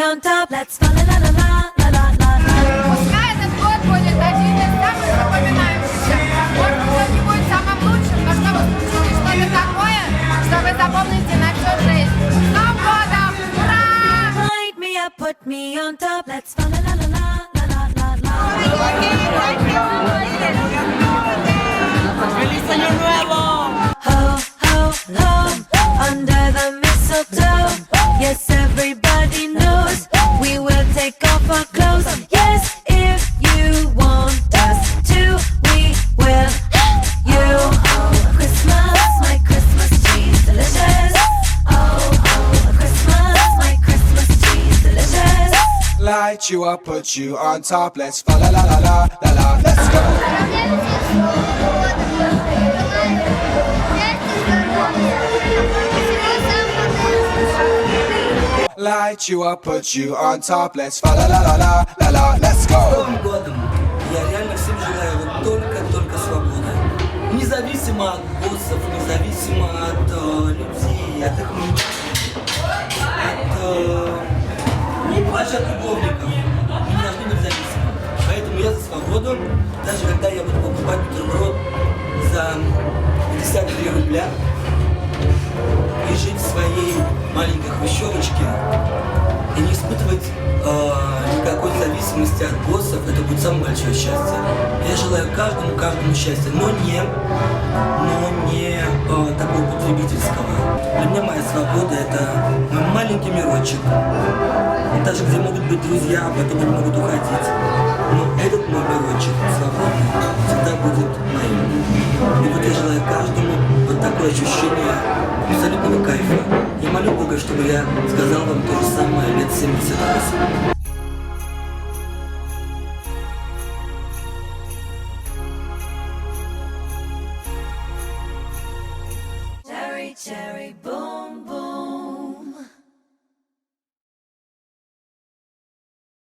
on top. Let's fa la la la la la la la la. Пускай этот год будет один из самых запоминающихся. Может, он не будет самым лучшим, но чтобы случилось что-то такое, что вы запомните на всю жизнь. С Новым годом! Ура! Light me up, put me on top. Let's fa la la la la la la la la. ¡Feliz Año Nuevo! Ho, ho, ho, under the mistletoe. Yes, everybody knows we will take off our clothes. Yes, if you want us to, we will. You, oh, Christmas, my Christmas tree is delicious. Oh, oh, Christmas, my Christmas tree is delicious. Light you up, put you on top. Let's fa la la la la la la. Let's go. Light you up, put you on top. Let's fa la la la la la la. Let's С go. Новым годом! Я реально всем желаю вот только свободы. Независимо от боссов, независимо от людей, от их мнений, даже от любовников. Мы не должны быть зависимы. Поэтому я за свободу, даже когда я буду покупать бутерброд за 53 рубля и жить в своей маленькой хрущевочке и не испытывать никакой зависимости от боссов, это будет самое большое счастье. Я желаю каждому счастья, но не такого потребительского. Для меня моя свобода — это мой маленький мирочек. Даже где могут быть друзья, а потом они могут уходить. Но этот мой мирочек свободный всегда будет моим. И вот я желаю каждому вот такое ощущение абсолютного кайфа. Я молю Бога, чтобы я сказал вам то же самое лет 78. Cherry, cherry, boom.